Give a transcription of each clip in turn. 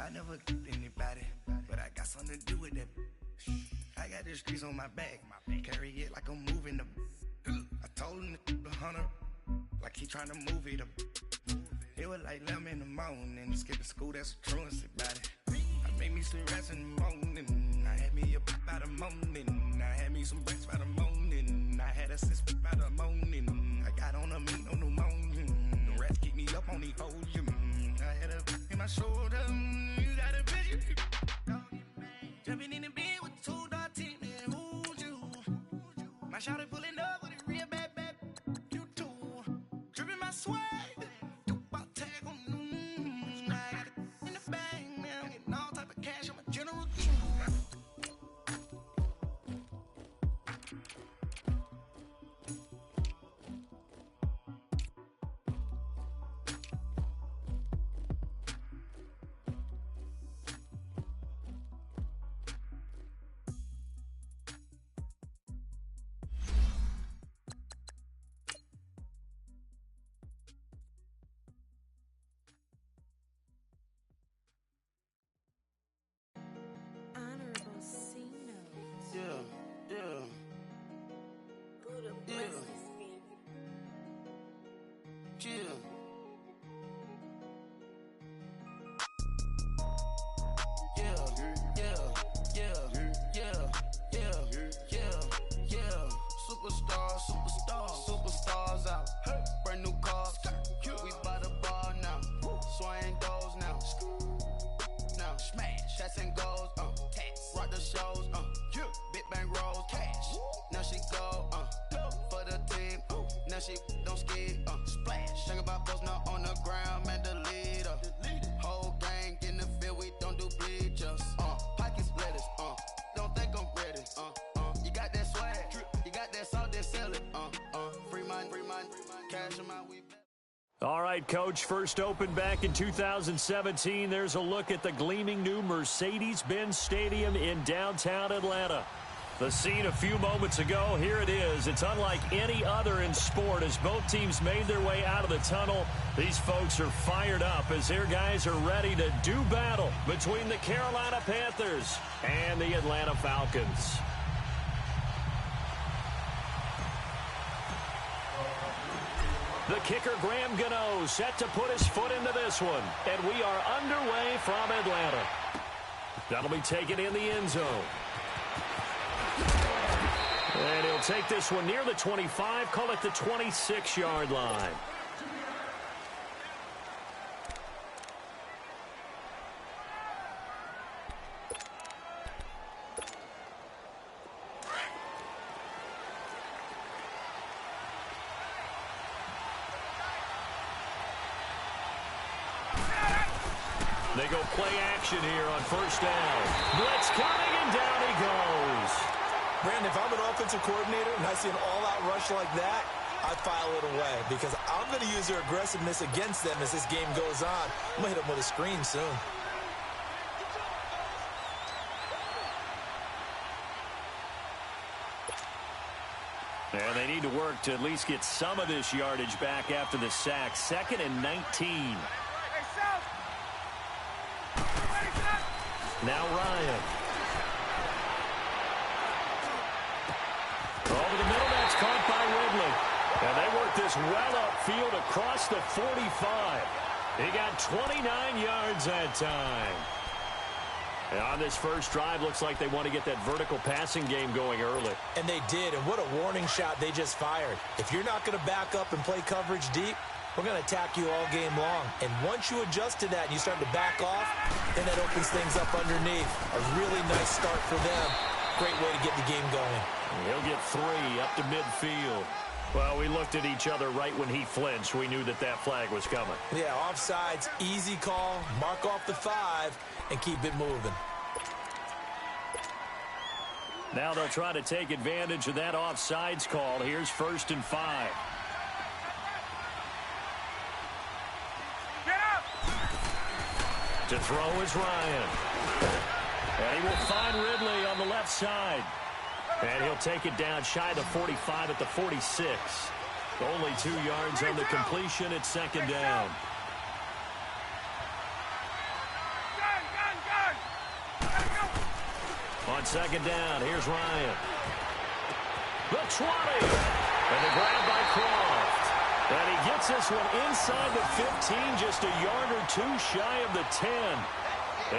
I never anybody, but I got something to do with that. I got the streets on my back, carry it like I'm moving the. I told him the hunter, like he trying to move it up. It was like 11 in the morning, skipping school, that's a truancy about it. I made me some rest in the morning, I had me a by the morning, I had me some breaks by the morning, I had a sis by the morning, I got on a meat on the morning, the rats keep me up on the podium, I had a in my shoulder, you got a vision, jumping in the bed with 2 dark teeth, man, who's you? My shawty pulling up with a real bad, you too, dripping my swag. Superstars out. Brand new cars. We by the bar now. Swing doors now. Now smash. Shots and goals. Rock the shows. Big bang rolls. Cash. Now she go. For the team. Now she don't ski. Splash. Think about posting up on the ground. Man, the leader. Whole gang in the field. We don't do bleachers. Pockets lettuce. Don't think I'm ready. You got that swag. You got that salt. That sell it. Free mind. Cash in my we. All right, Coach, first opened back in 2017. There's a look at the gleaming new Mercedes-Benz Stadium in downtown Atlanta. The scene a few moments ago, here it is. It's unlike any other in sport as both teams made their way out of the tunnel. These folks are fired up as their guys are ready to do battle between the Carolina Panthers and the Atlanta Falcons. The kicker, Graham Gano, set to put his foot into this one. And we are underway from Atlanta. That'll be taken in the end zone. And he'll take this one near the 25, call it the 26-yard line. They go play action here on first down. Blitz coming, and down he goes. Brandon, if I'm an offensive coordinator and I see an all-out rush like that, I file it away because I'm going to use their aggressiveness against them as this game goes on. I'm going to hit them with a screen soon. And they need to work to at least get some of this yardage back after the sack. 2nd and 19. Now Ryan. Over the middle, that's caught by Ridley. And they work this well upfield across the 45. He got 29 yards that time. And on this first drive, looks like they want to get that vertical passing game going early. And they did, and what a warning shot they just fired. If you're not going to back up and play coverage deep, we're going to attack you all game long. And once you adjust to that and you start to back off, then that opens things up underneath. A really nice start for them. Great way to get the game going. He'll get 3 up to midfield. Well, we looked at each other right when he flinched. We knew that that flag was coming. Yeah, offsides, easy call. Mark off the 5 and keep it moving. Now they'll try to take advantage of that offsides call. Here's 1st and 5. To throw is Ryan. And he will find Ridley on the left side. And he'll take it down shy of the 45 at the 46. Only 2 yards on the completion at 2nd down. on second down, here's Ryan. The 20. And the grab by Croft. And he gets this one inside the 15, just a yard or two shy of the 10.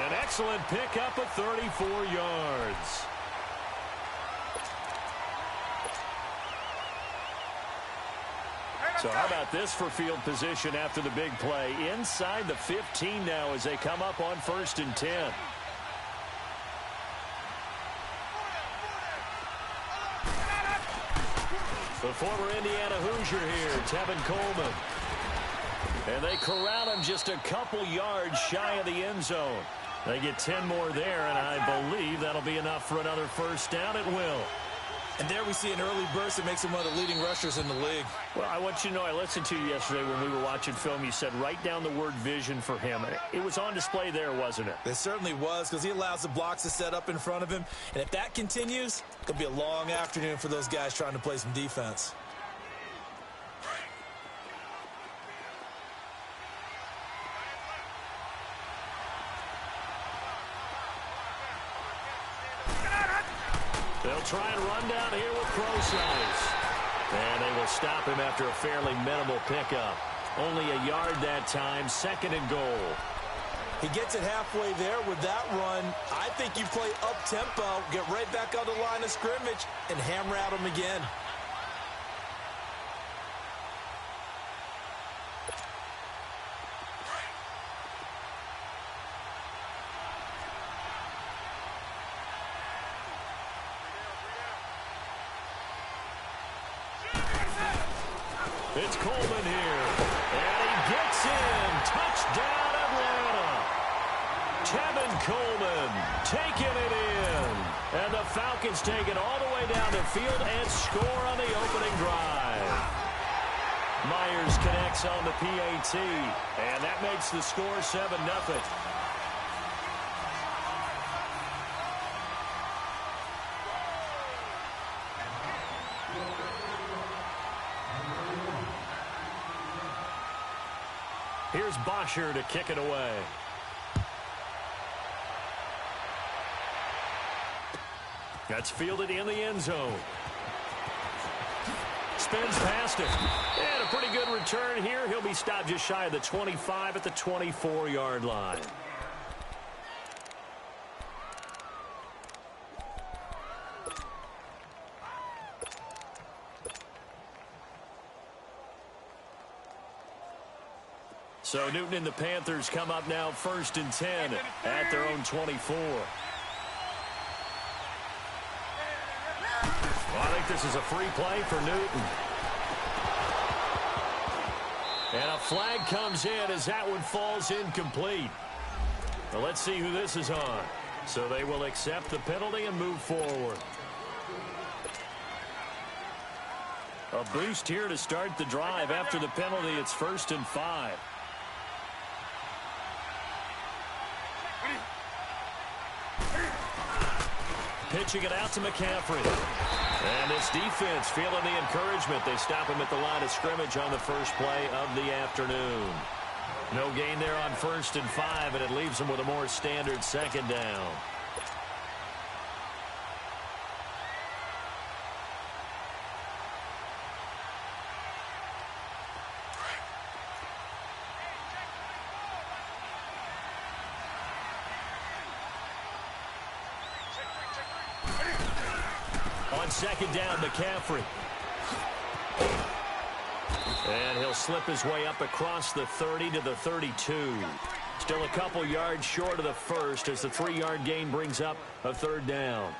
An excellent pickup of 34 yards. So how about this for field position after the big play? Inside the 15 now as they come up on 1st and 10. The former Indiana Hoosier here, Tevin Coleman. And they corral him just a couple yards shy of the end zone. They get 10 more there, and I believe that'll be enough for another first down. It will. And there we see an early burst that makes him one of the leading rushers in the league. Well, I want you to know, I listened to you yesterday when we were watching film. You said write down the word vision for him. It was on display there, wasn't it? It certainly was, because he allows the blocks to set up in front of him. And if that continues, it'll be a long afternoon for those guys trying to play some defense. They'll try and run down here with Prosise. And they will stop him after a fairly minimal pickup. Only a yard that time, 2nd and goal. He gets it halfway there with that run. I think you play up-tempo, get right back on the line of scrimmage, and hammer at him again. It's Coleman here, and he gets in. Touchdown, Atlanta. Tevin Coleman taking it in. And the Falcons take it all the way down the field and score on the opening drive. Myers connects on the PAT, and that makes the score 7-0. Here's Bosher to kick it away. That's fielded in the end zone. Spins past it. And a pretty good return here. He'll be stopped just shy of the 25 at the 24-yard line. So Newton and the Panthers come up now 1st and 10 at their own 24. Well, I think this is a free play for Newton. And a flag comes in as that one falls incomplete. Well, let's see who this is on. So they will accept the penalty and move forward. A boost here to start the drive. After the penalty, it's 1st and 5. Pitching it out to McCaffrey. And this defense feeling the encouragement. They stop him at the line of scrimmage on the first play of the afternoon. No gain there on 1st and 5, and it leaves them with a more standard 2nd down. On 2nd down, McCaffrey. And he'll slip his way up across the 30 to the 32. Still a couple yards short of the first as the 3-yard gain brings up a 3rd down.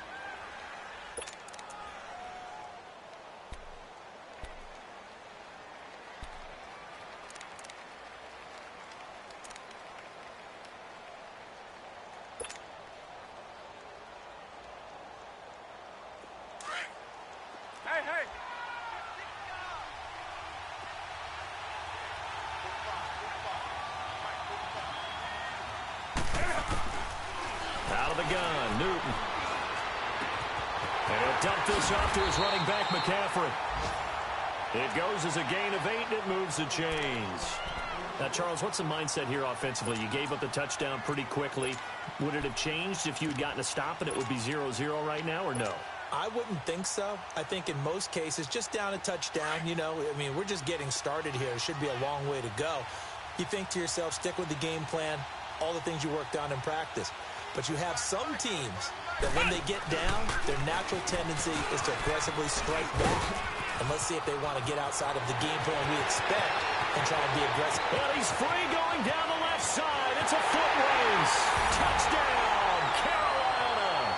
Out of the gun, Newton. And he'll dump this off to his running back, McCaffrey. It goes as a gain of 8, and it moves the chains. Now, Charles, what's the mindset here offensively? You gave up the touchdown pretty quickly. Would it have changed if you had gotten a stop and it would be 0-0 right now, or no? I wouldn't think so. I think in most cases, just down a touchdown, we're just getting started here. It should be a long way to go. You think to yourself, stick with the game plan, all the things you worked on in practice. But you have some teams that when they get down, their natural tendency is to aggressively strike back. And let's see if they want to get outside of the game plan we expect and try and be aggressive. Well, he's free going down the left side. It's a foot race. Touchdown, Carolina.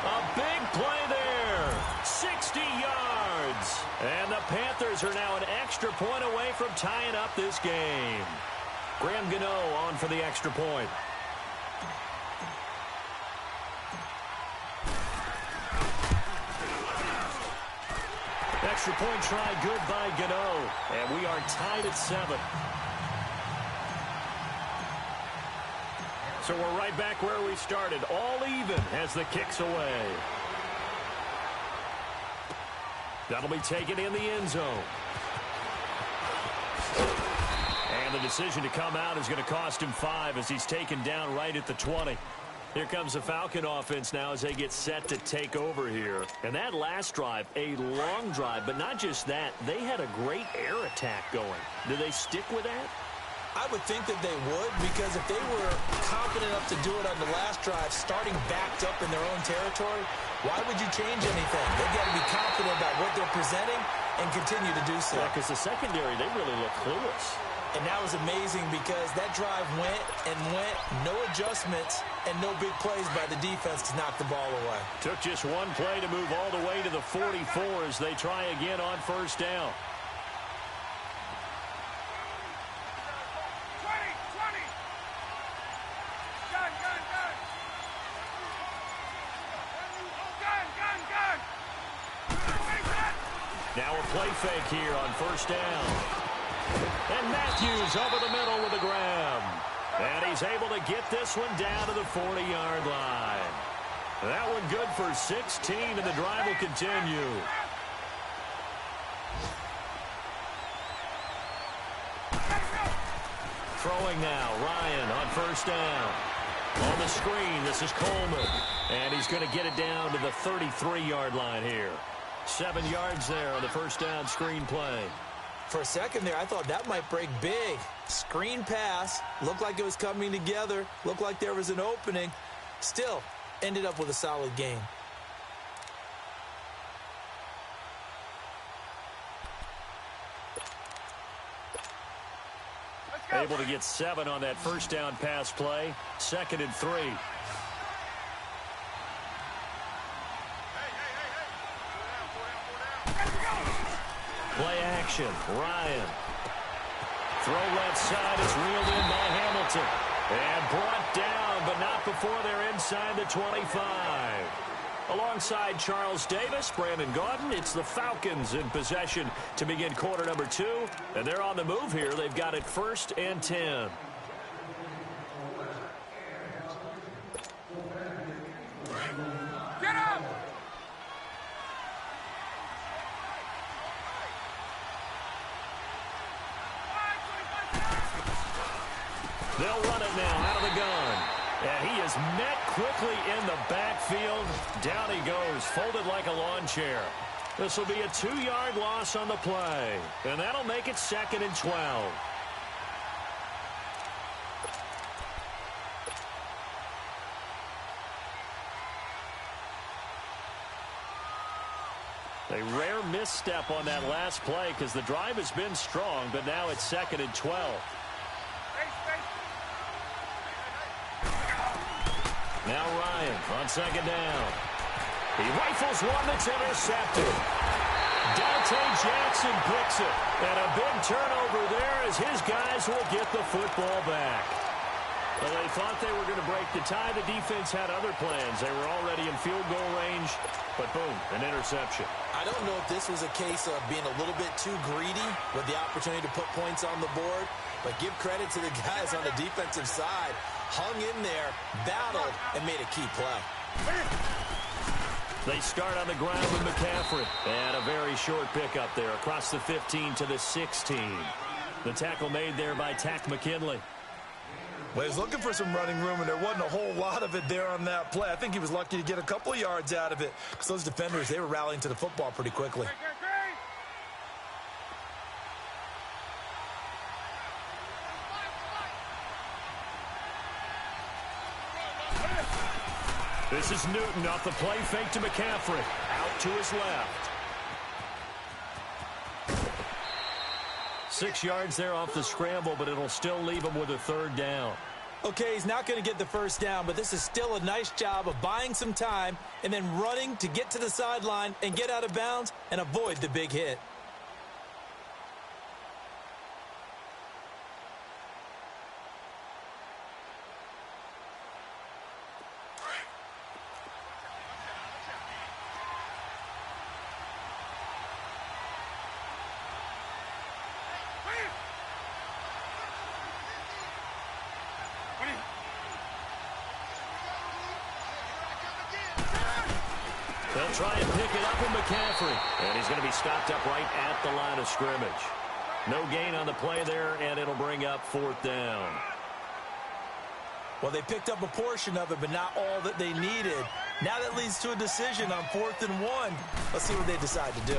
A big play there. 60 yards. And the Panthers are now an extra point away from tying up this game. Graham Gano on for the extra point. Extra point try good by Gano. And we are tied at 7. So we're right back where we started. All even as the kick's away. That'll be taken in the end zone. And the decision to come out is going to cost him 5 as he's taken down right at the 20. Here comes the Falcon offense now as they get set to take over here. And that last drive, a long drive, but not just that. They had a great air attack going. Do they stick with that? I would think that they would, because if they were confident enough to do it on the last drive, starting backed up in their own territory, why would you change anything? They've got to be confident about what they're presenting and continue to do so. Yeah, because the secondary, they really look clueless. And that was amazing because that drive went and went, no adjustments, and no big plays by the defense to knock the ball away. Took just one play to move all the way to the 44 as they try again on first down. 20. Gun. Now a play fake here on first down. And Matthews over the middle with a grab. And he's able to get this one down to the 40-yard line. That one good for 16, and the drive will continue. Throwing now, Ryan on first down. On the screen, this is Coleman. And he's going to get it down to the 33-yard line here. 7 yards there on the first down screen play. For a second there, I thought that might break big. Screen pass. Looked like it was coming together. Looked like there was an opening. Still, ended up with a solid game. Able to get 7 on that first down pass play. 2nd and 3. Play action. Ryan. Throw left side. It's reeled in by Hamilton. And brought down, but not before they're inside the 25. Alongside Charles Davis, Brandon Gaudin, it's the Falcons in possession to begin quarter number 2. And they're on the move here. They've got it 1st and 10. Get up! They'll run it now out of the gun. And he is met quickly in the backfield. Down he goes, folded like a lawn chair. This will be a 2-yard loss on the play. And that'll make it 2nd and 12. A rare misstep on that last play because the drive has been strong, but now it's 2nd and 12. Now Ryan on 2nd down. He rifles one that's intercepted. Dante Jackson picks it. And a big turnover there as his guys will get the football back. Well, they thought they were going to break the tie. The defense had other plans. They were already in field goal range, but boom, an interception. I don't know if this was a case of being a little bit too greedy with the opportunity to put points on the board, but give credit to the guys on the defensive side. Hung in there, battled, and made a key play. They start on the ground with McCaffrey. And a very short pickup there across the 15 to the 16. The tackle made there by Tack McKinley. Well, he was looking for some running room, and there wasn't a whole lot of it there on that play. I think he was lucky to get a couple of yards out of it because those defenders, they were rallying to the football pretty quickly. This is Newton off the play fake to McCaffrey. Out to his left. 6 yards there off the scramble, but it'll still leave him with a third down. Okay, he's not going to get the first down, but this is still a nice job of buying some time and then running to get to the sideline and get out of bounds and avoid the big hit. They'll try and pick it up with McCaffrey. And he's going to be stopped up right at the line of scrimmage. No gain on the play there, and it'll bring up 4th down. Well, they picked up a portion of it, but not all that they needed. Now that leads to a decision on 4th and 1. Let's see what they decide to do.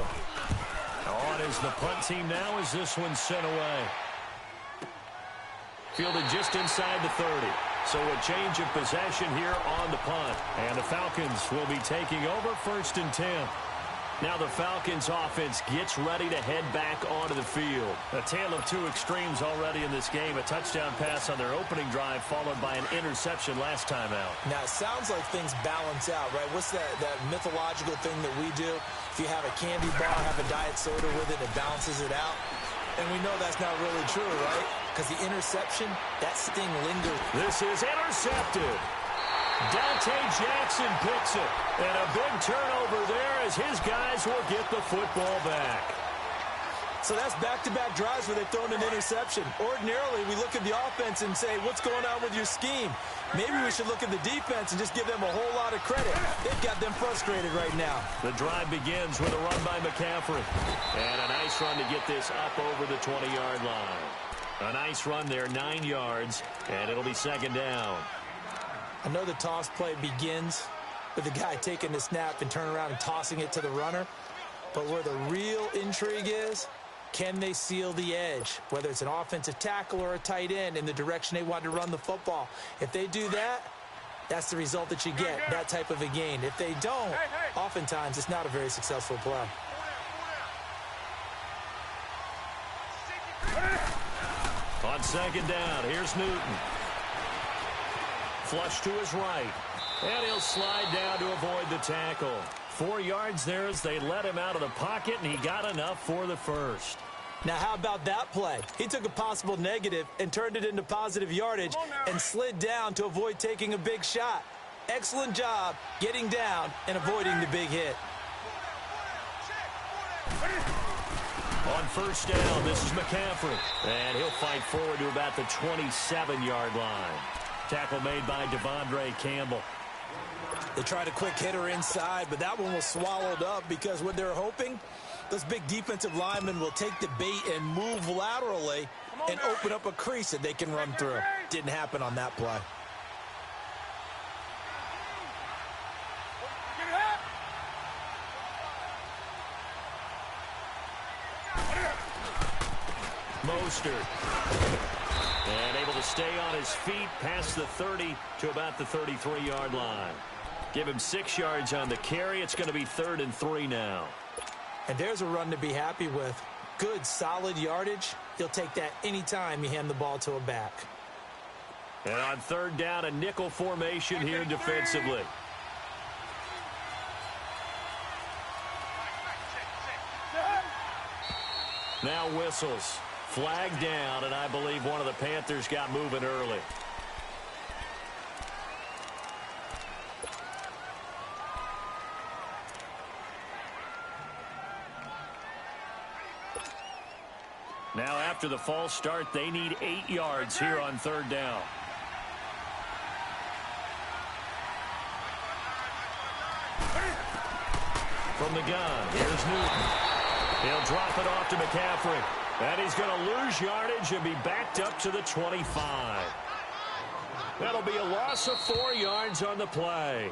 On is the punt team now as this one's sent away. Fielded just inside the 30. So a change of possession here on the punt. And the Falcons will be taking over 1st and 10. Now the Falcons offense gets ready to head back onto the field. A tale of two extremes already in this game. A touchdown pass on their opening drive followed by an interception last time out. Now it sounds like things balance out, right? What's that mythological thing that we do? If you have a candy bar, have a diet soda with it, it balances it out. And we know that's not really true, right? Because the interception, that sting lingers. This is intercepted. Dante Jackson picks it. And a big turnover there as his guys will get the football back. So that's back-to-back drives where they've thrown an interception. Ordinarily, we look at the offense and say, what's going on with your scheme? Maybe we should look at the defense and just give them a whole lot of credit. They've got them frustrated right now. The drive begins with a run by McCaffrey. And a nice run to get this up over the 20-yard line. A nice run there, 9 yards, and it'll be 2nd down. I know the toss play begins with the guy taking the snap and turning around and tossing it to the runner. But where the real intrigue is, can they seal the edge? Whether it's an offensive tackle or a tight end in the direction they want to run the football. If they do that, that's the result that you get, that type of a gain. If they don't, oftentimes it's not a very successful play. On 2nd down, here's Newton. Flush to his right. And he'll slide down to avoid the tackle. 4 yards there as they let him out of the pocket, and he got enough for the first. Now, how about that play? He took a possible negative and turned it into positive yardage and slid down to avoid taking a big shot. Excellent job getting down and avoiding the big hit. On 1st down, this is McCaffrey. And he'll fight forward to about the 27-yard line. Tackle made by Devondre Campbell. They tried a quick hitter inside, but that one was swallowed up because what they're hoping, those big defensive linemen will take the bait and move laterally and open up a crease that they can run through. Didn't happen on that play. Mostert. And able to stay on his feet past the 30 to about the 33-yard line. Give him 6 yards on the carry. It's going to be 3rd and 3 now. And there's a run to be happy with. Good, solid yardage. He'll take that anytime you hand the ball to a back. And on 3rd down, a nickel formation here defensively. Now whistles. Flag down, and I believe one of the Panthers got moving early. Now after the false start, they need 8 yards here on 3rd down. From the gun, here's Newton. He'll drop it off to McCaffrey. And he's going to lose yardage and be backed up to the 25. That'll be a loss of 4 yards on the play.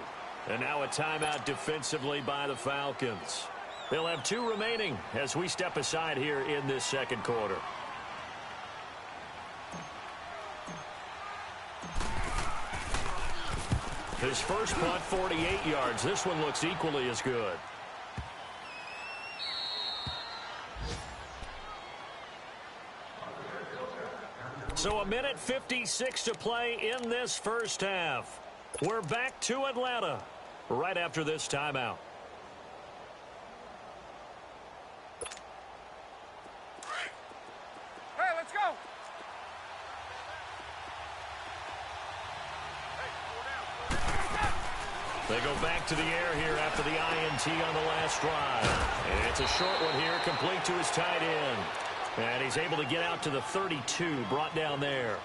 And now a timeout defensively by the Falcons. They'll have 2 remaining as we step aside here in this second quarter. His first punt, 48 yards. This one looks equally as good. So 1:56 to play in this first half. We're back to Atlanta right after this timeout. Hey, let's go. They go back to the air here after the INT on the last drive. And it's a short one here, complete to his tight end. And he's able to get out to the 32, brought down there.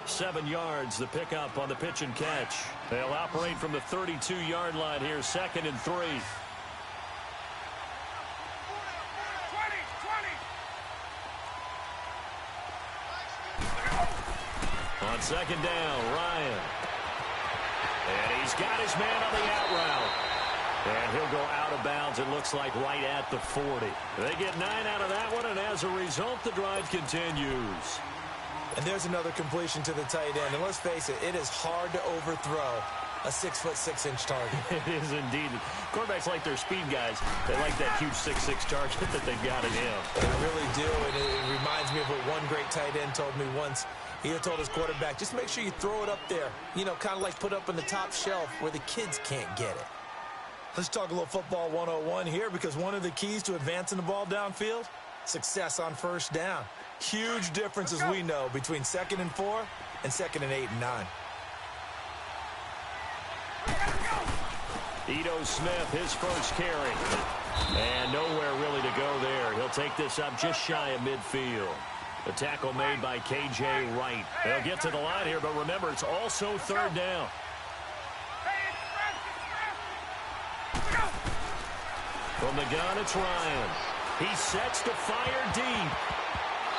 7 yards, the pickup on the pitch and catch. They'll operate from the 32-yard line here, 2nd and 3. 20. On 2nd down, Ryan. And he's got his man on the out route. And he'll go out of bounds, it looks like, right at the 40. They get 9 out of that one, and as a result, the drive continues. And there's another completion to the tight end. And let's face it, it is hard to overthrow a 6'6" target. It is indeed. Quarterbacks like their speed guys. They like that huge 6'6" target that they've got in him. They really do, and it reminds me of what one great tight end told me once. He told his quarterback, just make sure you throw it up there. You know, kind of like put up on the top shelf where the kids can't get it. Let's talk a little football 101 here, because one of the keys to advancing the ball downfield, success on first down. Huge difference, as we know, between 2nd and 4 and 2nd and 8 and 9. Ito Smith, his first carry. And nowhere really to go there. He'll take this up just shy of midfield. The tackle made by K.J. Wright. They'll get to the line here, but remember, it's also 3rd down. From the gun, it's Ryan. He sets to fire deep.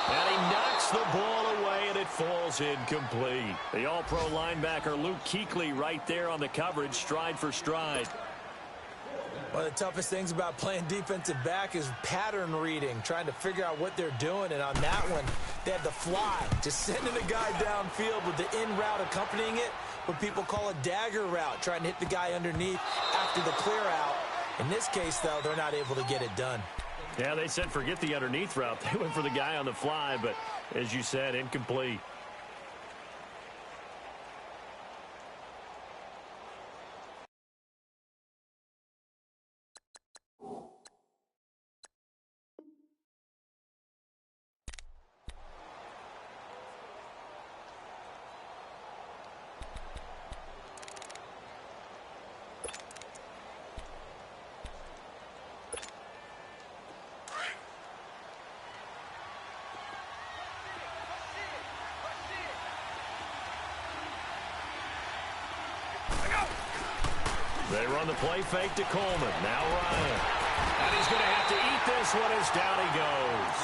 And he knocks the ball away, and it falls incomplete. The all-pro linebacker Luke Kuechly right there on the coverage, stride for stride. One of the toughest things about playing defensive back is pattern reading, trying to figure out what they're doing. And on that one, they had the fly, just sending a guy downfield with the in route accompanying it, what people call a dagger route, trying to hit the guy underneath after the clear out. In this case, though, they're not able to get it done. Yeah, they said forget the underneath route. They went for the guy on the fly, but as you said, incomplete. They run the play fake to Coleman. Now Ryan. And he's going to have to eat this one as down he goes.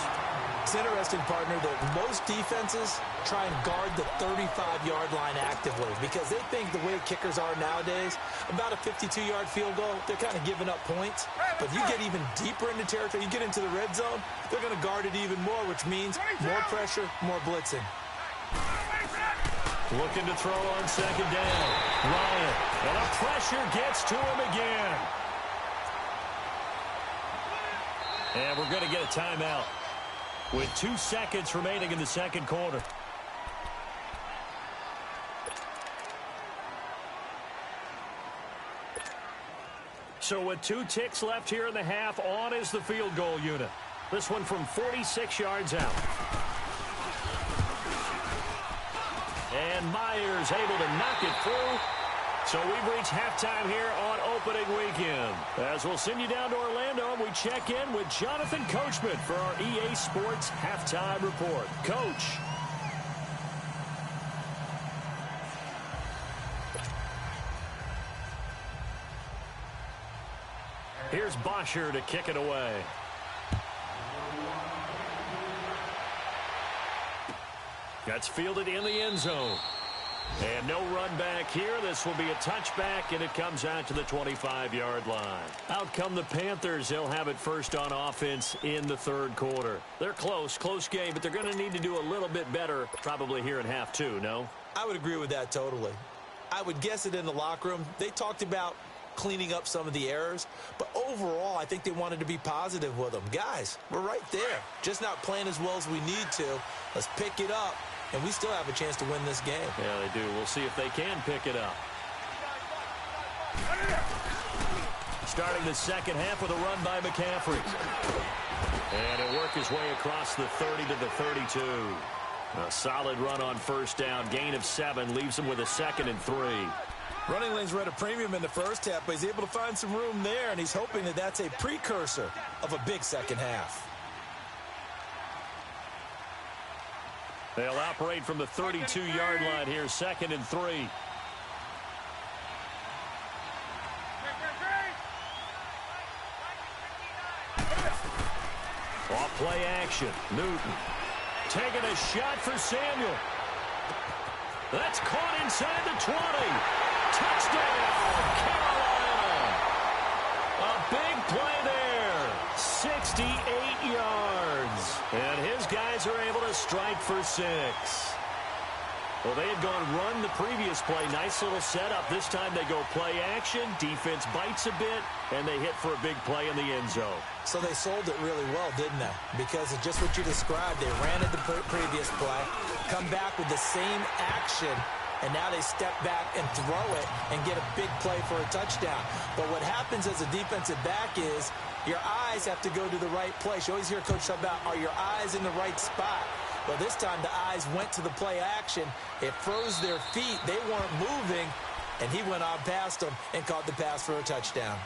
It's interesting, partner, that most defenses try and guard the 35-yard line actively because they think the way kickers are nowadays, about a 52-yard field goal, they're kind of giving up points. But you get even deeper into territory, you get into the red zone, they're going to guard it even more, which means more pressure, more blitzing. Looking to throw on 2nd down. Ryan. And the pressure gets to him again. And we're going to get a timeout with 2 seconds remaining in the second quarter. So with 2 ticks left here in the half, on is the field goal unit. This one from 46 yards out. And Myers able to knock it through. So we've reached halftime here on opening weekend. As we'll send you down to Orlando, and we check in with Jonathan Coachman for our EA Sports Halftime Report. Coach. Here's Bosher to kick it away. That's fielded in the end zone. And no run back here. This will be a touchback, and it comes out to the 25-yard line. Out come the Panthers. They'll have it first on offense in the third quarter. They're close game, but they're going to need to do a little bit better probably here in half two, no? I would agree with that totally. I would guess it in the locker room. They talked about cleaning up some of the errors, but overall, I think they wanted to be positive with them. Guys, we're right there. Just not playing as well as we need to. Let's pick it up. And we still have a chance to win this game. Yeah, they do. We'll see if they can pick it up. Starting the second half with a run by McCaffrey. And he'll work his way across the 30 to the 32. A solid run on first down. Gain of 7 leaves him with a 2nd and 3. Running lanes were at a premium in the first half, but he's able to find some room there, and he's hoping that that's a precursor of a big second half. They'll operate from the 32-yard line here, 2nd and 3. Off play action. Newton taking a shot for Samuel. That's caught inside the 20. Touchdown, Carolina. A big play there. 68 yards. And his guys are able to strike for 6. Well, they had gone run the previous play. Nice little setup. This time they go play action. Defense bites a bit, and they hit for a big play in the end zone. So they sold it really well, didn't they? Because of just what you described. They ran at the previous play, come back with the same action, and now they step back and throw it and get a big play for a touchdown. But what happens as a defensive back is your eyes have to go to the right place. You always hear Coach talk about, are your eyes in the right spot? Well, this time the eyes went to the play action. It froze their feet. They weren't moving, and he went on past them and caught the pass for a touchdown.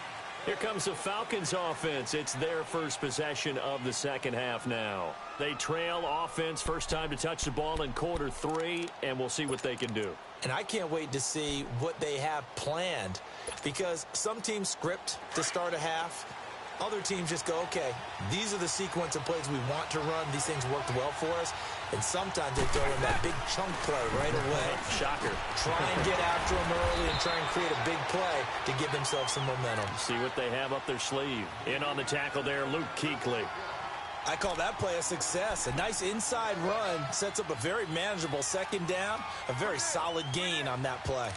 Here comes the Falcons offense. It's their first possession of the second half now. They trail offense, first time to touch the ball in quarter 3, and we'll see what they can do. And I can't wait to see what they have planned, because some teams script to start a half. Other teams just go, okay, these are the sequence of plays we want to run. These things worked well for us. And sometimes they throw in that big chunk play right away. Shocker. Try and get after them early and try and create a big play to give themselves some momentum. See what they have up their sleeve. In on the tackle there, Luke Kuechly. I call that play a success. A nice inside run sets up a very manageable second down. A very solid gain on that play.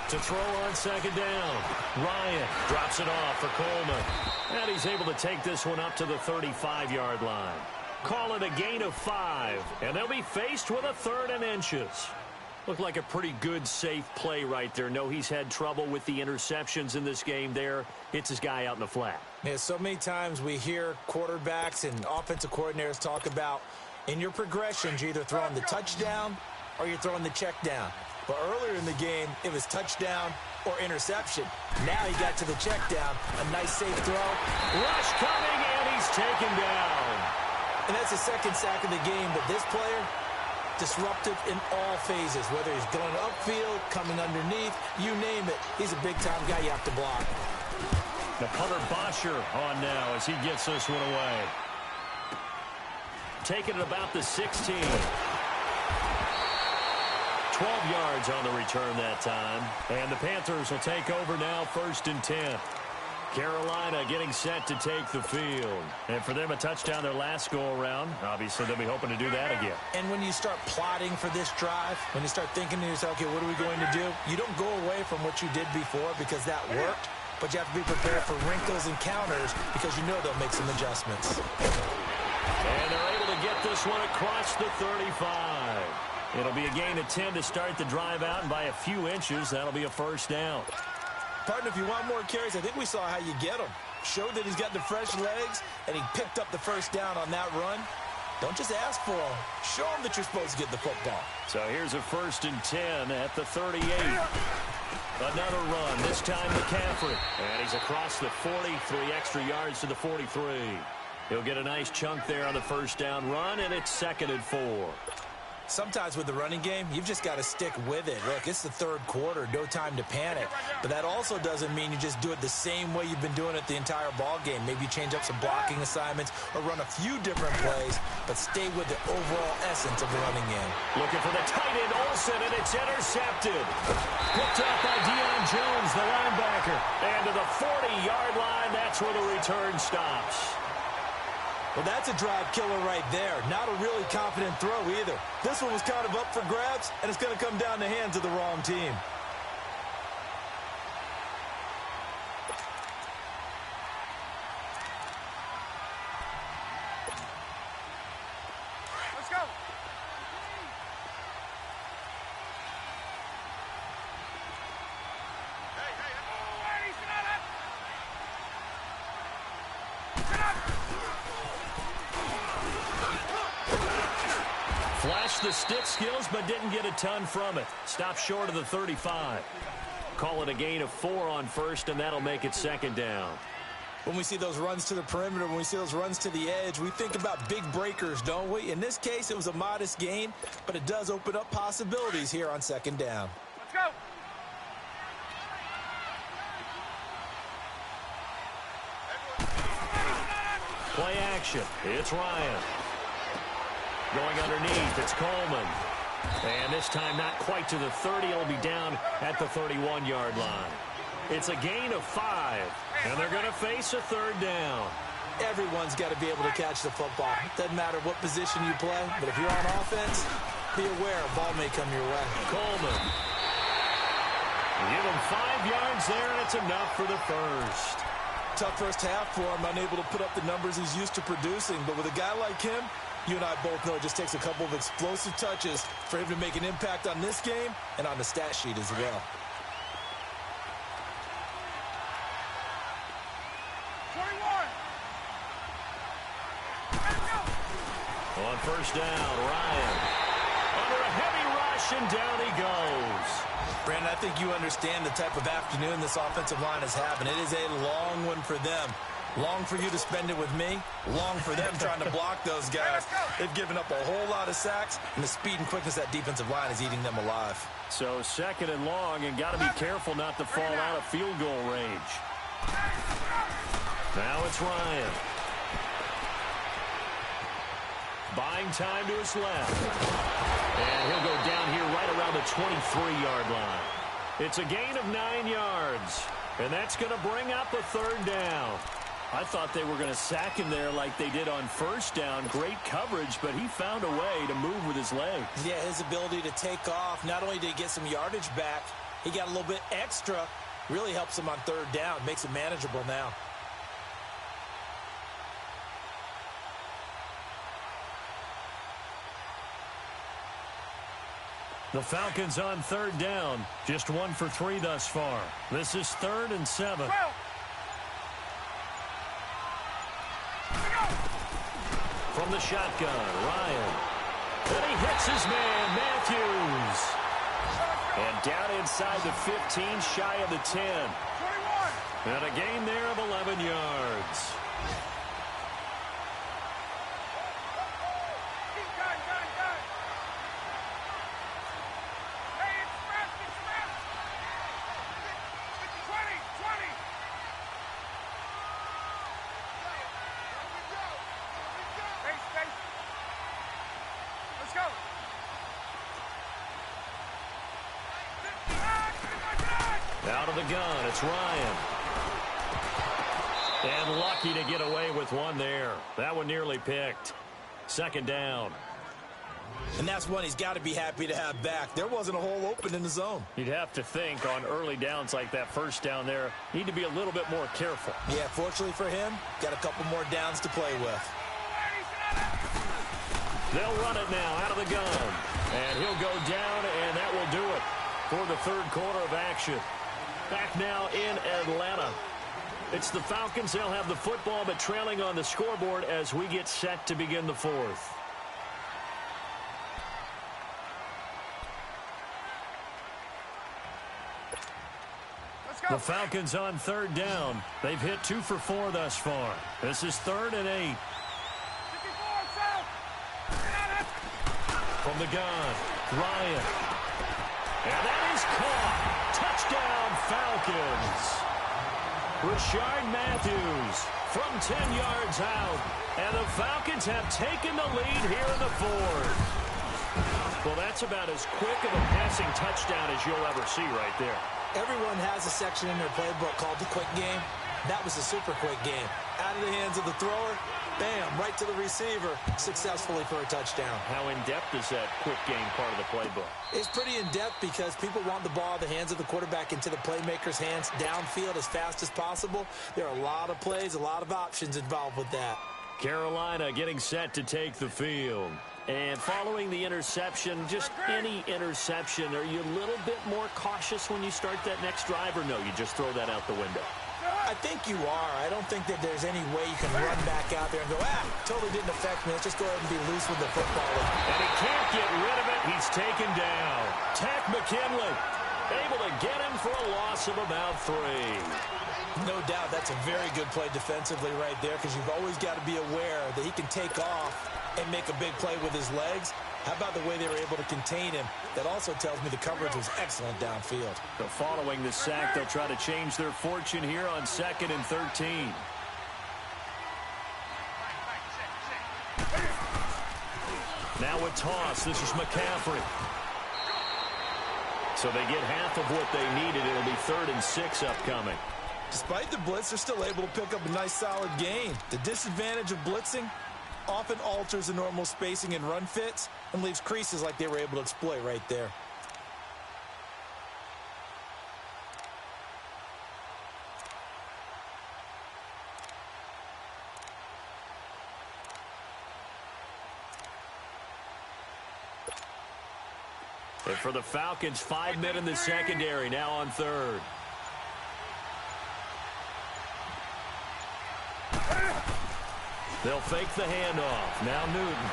To throw on second down. Ryan drops it off for Coleman. And he's able to take this one up to the 35-yard line. Call it a gain of 5. And they'll be faced with a 3rd and inches. Looked like a pretty good, safe play right there. No, he's had trouble with the interceptions in this game there. Hits his guy out in the flat. Yeah, so many times we hear quarterbacks and offensive coordinators talk about in your progressions, you're either throwing the touchdown or you're throwing the check down. But earlier in the game, it was touchdown or interception. Now he got to the check down. A nice safe throw. Rush coming, and he's taken down. And that's the second sack of the game. But this player, disruptive in all phases. Whether he's going upfield, coming underneath, you name it. He's a big-time guy you have to block. The punter Bosher on now as he gets this one away. Taking it about the 16. 12 yards on the return that time. And the Panthers will take over now, 1st and 10. Carolina getting set to take the field. And for them, a touchdown their last go-around. Obviously, they'll be hoping to do that again. And when you start plotting for this drive, when you start thinking to yourself, okay, what are we going to do? You don't go away from what you did before because that worked. But you have to be prepared for wrinkles and counters because you know they'll make some adjustments. And they're able to get this one across the 35. It'll be a gain of 10 to start the drive out, and by a few inches, that'll be a first down. Partner, if you want more carries, I think we saw how you get them. Showed that he's got the fresh legs, and he picked up the first down on that run. Don't just ask for them. Show them that you're supposed to get the football. So here's a 1st and 10 at the 38. Another run, this time McCaffrey. And he's across the 40, 3 extra yards to the 43. He'll get a nice chunk there on the first down run, and it's 2nd and 4. Sometimes with the running game, you've just got to stick with it. Look, it's the third quarter, no time to panic. But that also doesn't mean you just do it the same way you've been doing it the entire ball game. Maybe change up some blocking assignments or run a few different plays, but stay with the overall essence of the running game. Looking for the tight end, Olsen, and it's intercepted. Picked up by Deion Jones, the linebacker. And to the 40-yard line, that's where the return stops. Well, that's a drive killer right there. Not a really confident throw either. This one was kind of up for grabs, and it's going to come down the hands of the wrong team. Let's go. Flashed the stick skills, but didn't get a ton from it. Stopped short of the 35. Call it a gain of 4 on first, and that'll make it 2nd down. When we see those runs to the perimeter, when we see those runs to the edge, we think about big breakers, don't we? In this case, it was a modest gain, but it does open up possibilities here on 2nd down. Let's go. Play action. It's Ryan. Going underneath, it's Coleman. And this time not quite to the 30. It'll be down at the 31-yard line. It's a gain of 5, and they're going to face a 3rd down. Everyone's got to be able to catch the football. Doesn't matter what position you play, but if you're on offense, be aware a ball may come your way. Coleman. Give him 5 yards there, and it's enough for the first. Tough first half for him, unable to put up the numbers he's used to producing. But with a guy like him, you and I both know it just takes a couple of explosive touches for him to make an impact on this game and on the stat sheet as well. 21. On first down, Ryan. Under a heavy rush, and down he goes. Brandon, I think you understand the type of afternoon this offensive line is having. It is a long one for them. Long for you to spend it with me. Long for them trying to block those guys. They've given up a whole lot of sacks, and the speed and quickness of that defensive line is eating them alive. So 2nd and long, and got to be careful not to fall out of field goal range. Now it's Ryan. Buying time to his left. And he'll go down here right around the 23-yard line. It's a gain of 9 yards. And that's going to bring up a 3rd down. I thought they were going to sack him there like they did on first down. Great coverage, but he found a way to move with his legs. Yeah, his ability to take off. Not only did he get some yardage back, he got a little bit extra. Really helps him on 3rd down. Makes it manageable now. The Falcons on 3rd down. Just 1 for 3 thus far. This is 3rd and 7. From the shotgun, Ryan. And he hits his man, Matthews. And down inside the 15, shy of the 10. And a gain there of 11 yards. Out of the gun, it's Ryan. And lucky to get away with one there. That one nearly picked. 2nd down. And that's one he's got to be happy to have back. There wasn't a hole open in the zone. You'd have to think on early downs like that first down there, need to be a little bit more careful. Yeah, fortunately for him, got a couple more downs to play with. They'll run it now out of the gun. And he'll go down, and that will do it for the 3rd quarter of action. Back now in Atlanta. It's the Falcons. They'll have the football, but trailing on the scoreboard as we get set to begin the 4th. The Falcons on third down. They've hit 2 for 4 thus far. This is 3rd and 8. From the gun, Ryan. And that is caught. Touchdown, Falcons. Rashard Matthews from 10 yards out. And the Falcons have taken the lead here in the 4th. Well, that's about as quick of a passing touchdown as you'll ever see right there. Everyone has a section in their playbook called the quick game. That was a super quick game. Out of the hands of the thrower, bam, right to the receiver, successfully for a touchdown. How in-depth is that quick game part of the playbook? It's pretty in-depth because people want the ball in the hands of the quarterback into the playmaker's hands downfield as fast as possible. There are a lot of plays, a lot of options involved with that. Carolina getting set to take the field. And following the interception, just any interception, are you a little bit more cautious when you start that next drive, or no, you just throw that out the window? I think you are. I don't think that there's any way you can run back out there and go, totally didn't affect me. Let's just go ahead and be loose with the football. And he can't get rid of it. He's taken down. Tack McKinley able to get him for a loss of about 3. No doubt that's a very good play defensively right there because you've always got to be aware that he can take off and make a big play with his legs. How about the way they were able to contain him? That also tells me the coverage was excellent downfield. So following the sack, they'll try to change their fortune here on 2nd and 13. Now a toss. This is McCaffrey. So they get half of what they needed. It'll be 3rd and 6 upcoming. Despite the blitz, they're still able to pick up a nice solid gain. The disadvantage of blitzing often alters the normal spacing and run fits and leaves creases like they were able to exploit right there. And for the Falcons, 5 men in the secondary, now on 3rd. They'll fake the handoff. Now Newton.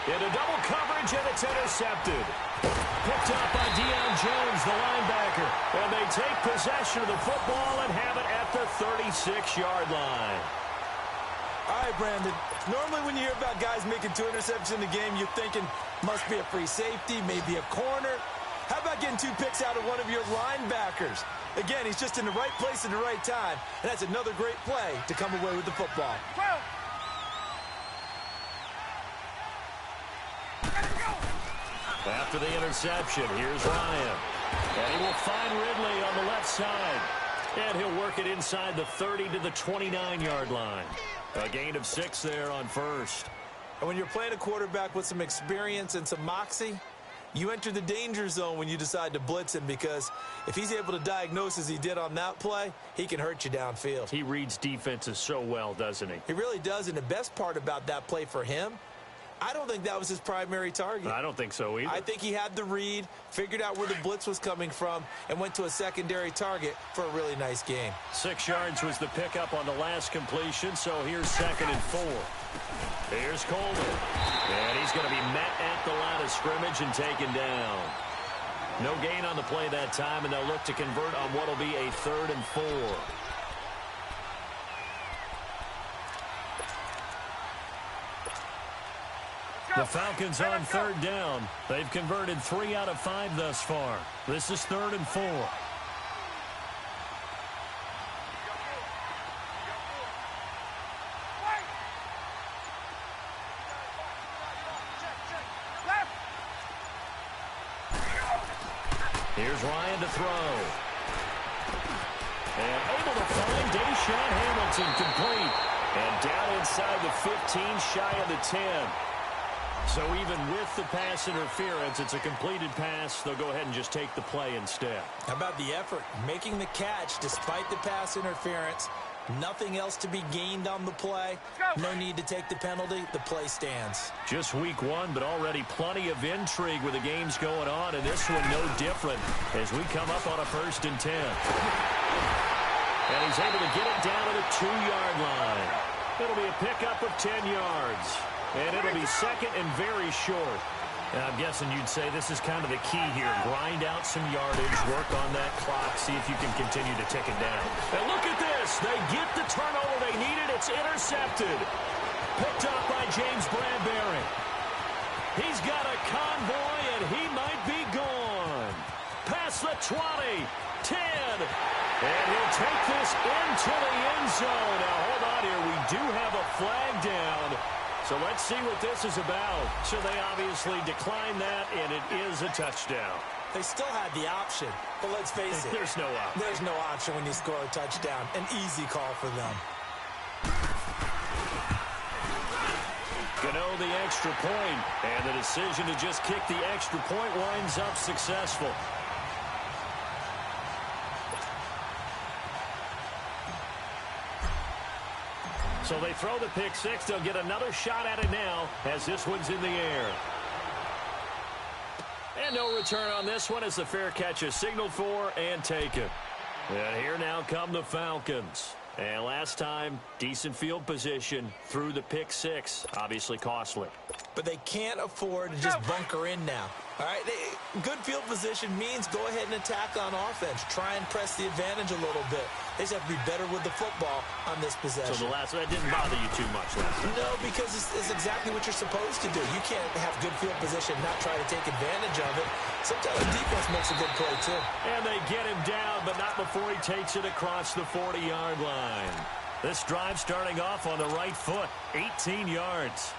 Into double coverage, and it's intercepted. Picked up by Deion Jones, the linebacker. And they take possession of the football and have it at the 36-yard line. All right, Brandon. Normally when you hear about guys making 2 interceptions in the game, you're thinking must be a free safety, maybe a corner. How about getting 2 picks out of one of your linebackers? Again, he's just in the right place at the right time, and that's another great play to come away with the football. After the interception, here's Ryan. And he will find Ridley on the left side. And he'll work it inside the 30 to the 29-yard line. A gain of 6 there on 1st. And when you're playing a quarterback with some experience and some moxie, you enter the danger zone when you decide to blitz him, because if he's able to diagnose as he did on that play, he can hurt you downfield. He reads defenses so well, doesn't he? He really does, and the best part about that play for him, I don't think that was his primary target. I don't think so either. I think he had the read, figured out where the blitz was coming from, and went to a secondary target for a really nice gain. 6 yards was the pickup on the last completion, so here's 2nd and 4. Here's Coleman. And he's going to be met at the line of scrimmage and taken down. No gain on the play that time, and they'll look to convert on what will be a 3rd and 4. The Falcons on 3rd down. They've converted 3 out of 5 thus far. This is 3rd and 4. Here's Ryan to throw. And able to find Deshaun Hamilton complete. And down inside the 15, shy of the 10. So even with the pass interference, it's a completed pass. They'll go ahead and just take the play instead. How about the effort? Making the catch despite the pass interference. Nothing else to be gained on the play. No need to take the penalty. The play stands. Just week 1, but already plenty of intrigue with the games going on, and this one no different as we come up on a 1st and 10. And he's able to get it down to the 2-yard line. It'll be a pickup of 10 yards. And it'll be 2nd and very short. I'm guessing you'd say this is kind of the key here. Grind out some yardage, work on that clock, see if you can continue to tick it down. And look at this. They get the turnover they needed. It's intercepted. Picked up by James Bradbury. He's got a convoy, and he might be gone. Past the 20, 10, and he'll take this into the end zone. Now, hold on here. We do have a flag down. So let's see what this is about. So they obviously declined that, and it is a touchdown. They still had the option, but let's face it. There's no option. There's no option when you score a touchdown. An easy call for them. Gano the extra point, and the decision to just kick the extra point winds up successful. So they throw the pick six. They'll get another shot at it now as this one's in the air. And no return on this one as the fair catch is signaled for and taken. And here now come the Falcons. And last time, decent field position through the pick six. Obviously costly. But they can't afford to just bunker in now. All right, good field position means go ahead and attack on offense. Try and press the advantage a little bit. They just have to be better with the football on this possession. So that didn't bother you too much last time? No, because it's exactly what you're supposed to do. You can't have good field position and not try to take advantage of it. Sometimes the defense makes a good play, too. And they get him down, but not before he takes it across the 40-yard line. This drive starting off on the right foot, 18 yards.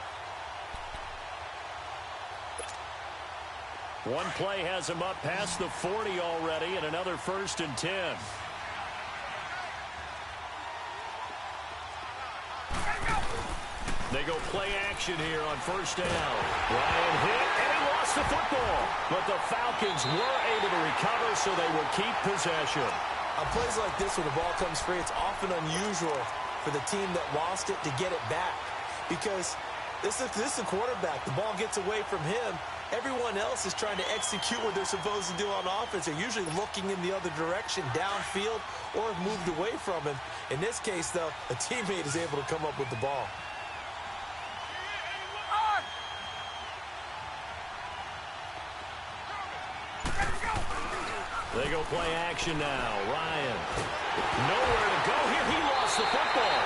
One play has him up past the 40 already, and another 1st and 10. They go play action here on 1st down. Ryan hit, and he lost the football. But the Falcons were able to recover, so they will keep possession. On plays like this, when the ball comes free, it's often unusual for the team that lost it to get it back. Because this is the quarterback. The ball gets away from him. Everyone else is trying to execute what they're supposed to do on offense. They're usually looking in the other direction, downfield, or have moved away from him. In this case, though, a teammate is able to come up with the ball. They go play action now. Ryan. Nowhere to go here. He lost the football.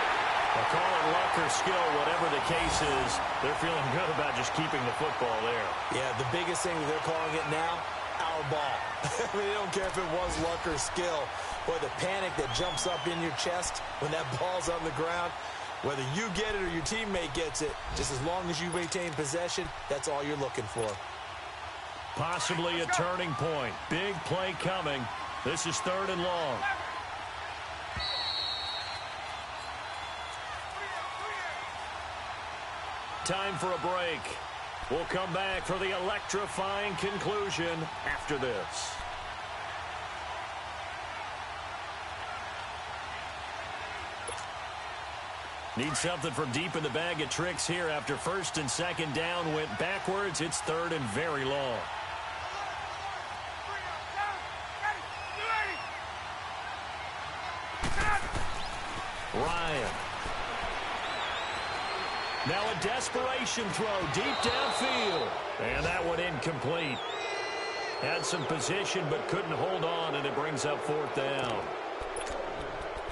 They'll call it luck or skill, whatever the case is. They're feeling good about just keeping the football there. Yeah, the biggest thing that they're calling it now, our ball. I mean, they don't care if it was luck or skill. Boy, the panic that jumps up in your chest when that ball's on the ground, whether you get it or your teammate gets it, just as long as you maintain possession, that's all you're looking for. Possibly a turning point. Big play coming. This is 3rd and long. Time for a break. We'll come back for the electrifying conclusion after this. Need something from deep in the bag of tricks here after 1st and 2nd down went backwards. It's 3rd and very long. Ryan. Now a desperation throw deep downfield. And that one incomplete. Had some position but couldn't hold on, and it brings up 4th down.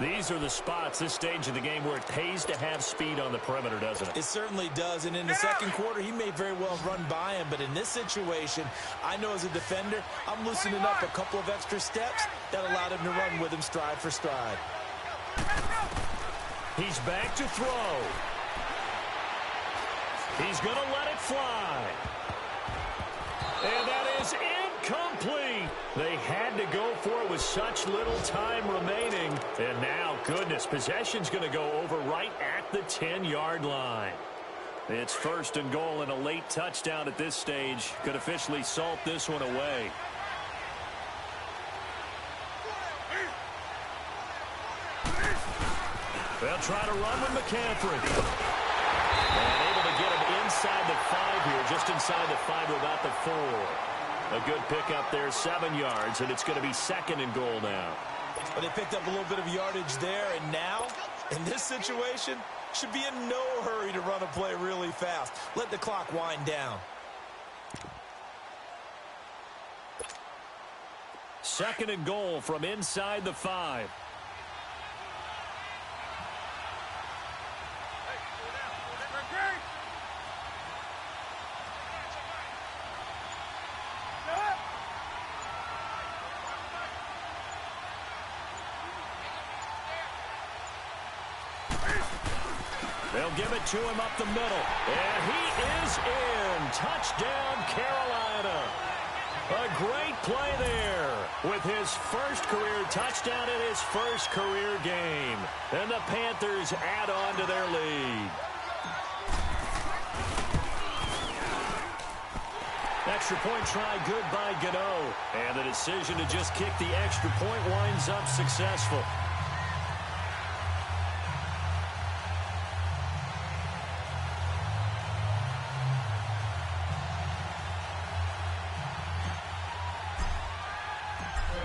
These are the spots, this stage of the game, where it pays to have speed on the perimeter, doesn't it? It certainly does, and in the second quarter, he may very well run by him, but in this situation, I know as a defender, I'm loosening up a couple of extra steps that allowed him to run with him stride for stride. He's back to throw. He's going to let it fly. And that is incomplete. They had to go for it with such little time remaining. And now, goodness, possession's going to go over right at the 10-yard line. It's 1st and goal, and a late touchdown at this stage could officially salt this one away. They'll try to run with McCaffrey. And able to get him inside the 5 here, just inside the 5 without the 4. A good pickup there, 7 yards, and it's going to be 2nd and goal now. Well, they picked up a little bit of yardage there, and now, in this situation, should be in no hurry to run a play really fast. Let the clock wind down. second and goal from inside the 5. They'll give it to him up the middle. And he is in. Touchdown, Carolina. A great play there with his first career touchdown in his first career game. And the Panthers add on to their lead. Extra point try good by Gano. And the decision to just kick the extra point winds up successful.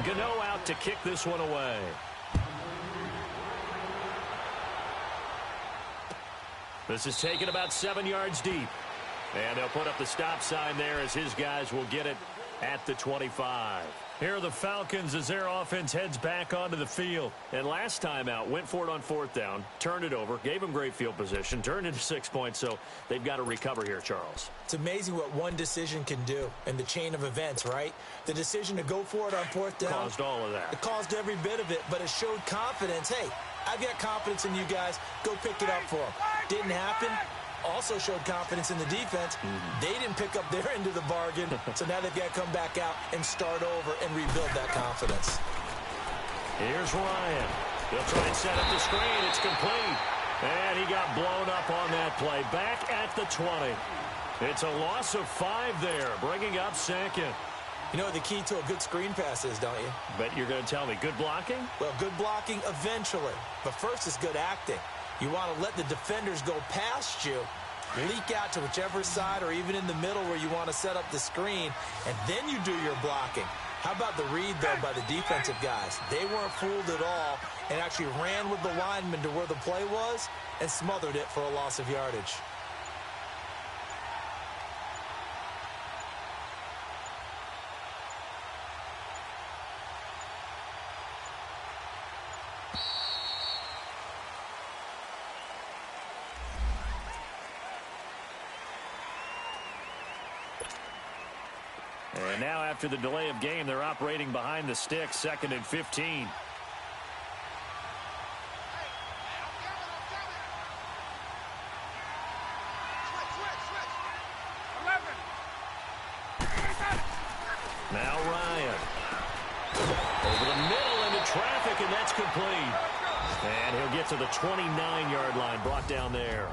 Gano out to kick this one away. This is taken about 7 yards deep. And they'll put up the stop sign there as his guys will get it at the 25. Here are the Falcons as their offense heads back onto the field. And last time out, went for it on 4th down, turned it over, gave them great field position, turned into 6 points, so they've got to recover here, Charles. It's amazing what one decision can do in the chain of events, right? The decision to go for it on 4th down. Caused all of that. It caused every bit of it, but it showed confidence. Hey, I've got confidence in you guys. Go pick it up for them. Didn't happen. Also showed confidence in the defense. They didn't pick up their end of the bargain, so now they've got to come back out and start over and rebuild that confidence. Here's Ryan. He'll try and set up the screen. It's complete. And he got blown up on that play. Back at the 20. It's a loss of 5 there, bringing up 2nd. You know what the key to a good screen pass is, don't you? But you're going to tell me, good blocking? Well, good blocking eventually. But first is good acting. You want to let the defenders go past you, leak out to whichever side or even in the middle where you want to set up the screen, and then you do your blocking. How about the read, though, by the defensive guys? They weren't fooled at all and actually ran with the lineman to where the play was and smothered it for a loss of yardage. And now after the delay of game, they're operating behind the sticks, 2nd and 15. Now Ryan. Over the middle into traffic, and that's complete. And he'll get to the 29-yard line, brought down there.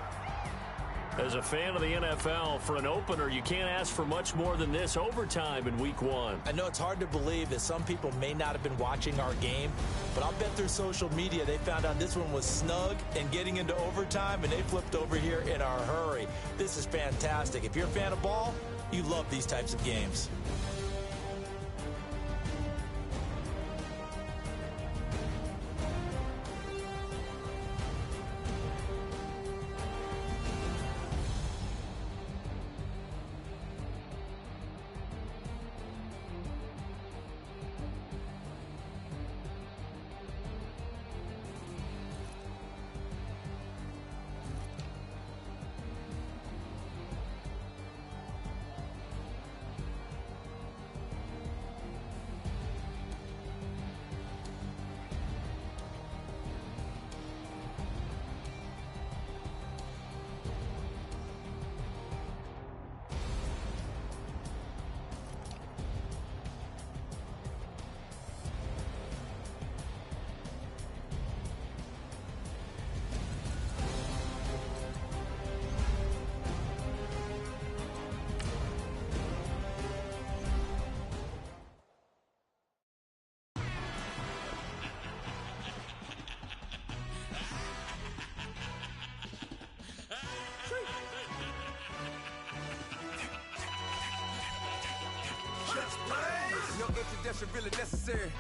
As a fan of the NFL, for an opener, you can't ask for much more than this overtime in Week 1. I know it's hard to believe that some people may not have been watching our game, but I'll bet through social media they found out this one was snug and getting into overtime, and they flipped over here in a hurry. This is fantastic. If you're a fan of ball, you love these types of games. No introduction really necessary.